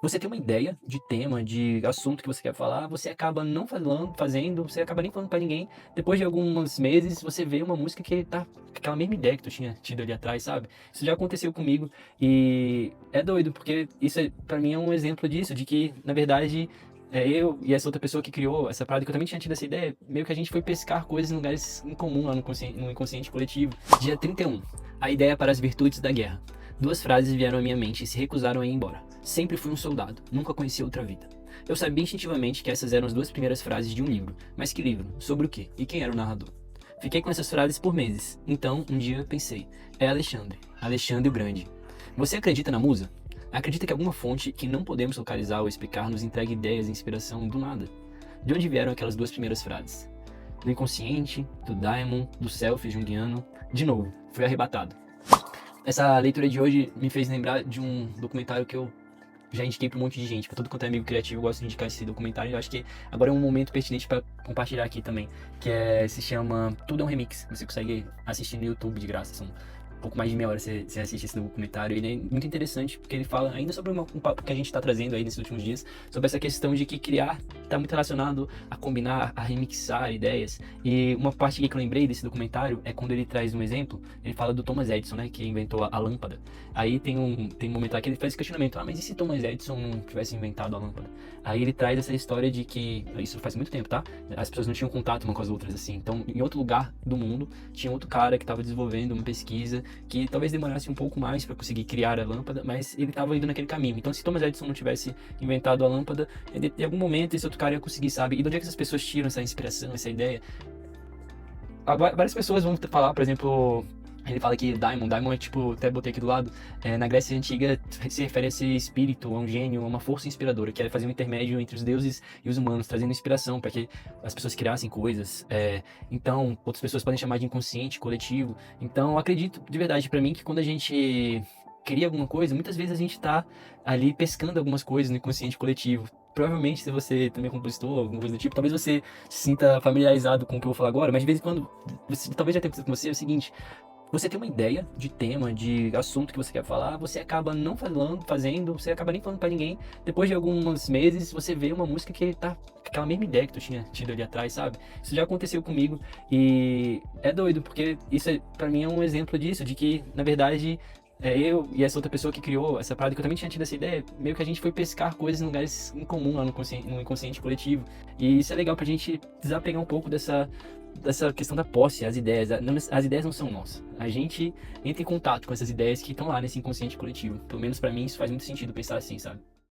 Você tem uma ideia de tema, de assunto que você quer falar, você acaba não fazendo, você acaba nem falando pra ninguém. Depois de alguns meses, você vê uma música que tá com aquela mesma ideia que tu tinha tido ali atrás, sabe? Isso já aconteceu comigo e é doido, porque isso pra mim é um exemplo disso, de que, na verdade, eu e essa outra pessoa que criou essa parada, que eu também tinha tido essa ideia, meio que a gente foi pescar coisas em lugares em comum lá no inconsciente coletivo. Dia 31. A ideia para as virtudes da guerra. Duas frases vieram à minha mente e se recusaram a ir embora. Sempre fui um soldado, nunca conheci outra vida. Eu sabia instintivamente que essas eram as duas primeiras frases de um livro. Mas que livro? Sobre o quê? E quem era o narrador? Fiquei com essas frases por meses. Então, um dia pensei, é Alexandre. Alexandre o Grande. Você acredita na musa? Acredita que alguma fonte que não podemos localizar ou explicar nos entregue ideias e inspiração do nada? De onde vieram aquelas duas primeiras frases? Do inconsciente, do daimon, do self junguiano? De novo, fui arrebatado. Essa leitura de hoje me fez lembrar de um documentário que eu já indiquei para um monte de gente, para todo quanto é amigo criativo, eu gosto de indicar esse documentário. Eu acho que agora é um momento pertinente para compartilhar aqui também, se chama Tudo é um Remix. Você consegue assistir no YouTube de graça, são um pouco mais de meia hora você assiste esse documentário. Ele é muito interessante porque ele fala ainda sobre um papo que a gente está trazendo aí nesses últimos dias, sobre essa questão de que criar está muito relacionado a combinar, a remixar ideias. E uma parte que eu lembrei desse documentário é quando ele traz um exemplo, ele fala do Thomas Edison, né, que inventou a lâmpada. Aí tem um momento lá que ele faz esse questionamento, mas e se Thomas Edison não tivesse inventado a lâmpada? Aí ele traz essa história de que, isso faz muito tempo, tá? As pessoas não tinham contato uma com as outras, assim. Então, em outro lugar do mundo, tinha outro cara que estava desenvolvendo uma pesquisa que talvez demorasse um pouco mais para conseguir criar a lâmpada, mas ele estava indo naquele caminho. Então, se Thomas Edison não tivesse inventado a lâmpada, em algum momento esse outro cara ia conseguir, sabe? E de onde é que essas pessoas tiram essa inspiração, essa ideia? Várias pessoas vão falar, por exemplo, ele fala que Daimon é tipo, até botei aqui do lado, na Grécia Antiga se refere a esse espírito, a um gênio, a uma força inspiradora, que era fazer um intermédio entre os deuses e os humanos, trazendo inspiração para que as pessoas criassem coisas. Então, outras pessoas podem chamar de inconsciente coletivo. Então, eu acredito de verdade para mim que quando a gente cria alguma coisa, muitas vezes a gente tá ali pescando algumas coisas no inconsciente coletivo. Provavelmente, se você também é compositor, alguma coisa do tipo, talvez você se sinta familiarizado com o que eu vou falar agora, mas de vez em quando, talvez já tenha acontecido com você, é o seguinte: você tem uma ideia de tema, de assunto que você quer falar, você acaba não fazendo, você acaba nem falando pra ninguém. Depois de alguns meses, você vê uma música que tá com aquela mesma ideia que tu tinha tido ali atrás, sabe? Isso já aconteceu comigo e é doido, porque pra mim é um exemplo disso, de que, na verdade, eu e essa outra pessoa que criou essa parada, que eu também tinha tido essa ideia, meio que a gente foi pescar coisas em lugares em comum lá no inconsciente coletivo. E isso é legal pra gente desapegar um pouco dessa questão da posse, as ideias. As ideias não são nossas. A gente entra em contato com essas ideias que estão lá nesse inconsciente coletivo. Pelo menos pra mim isso faz muito sentido pensar assim, sabe?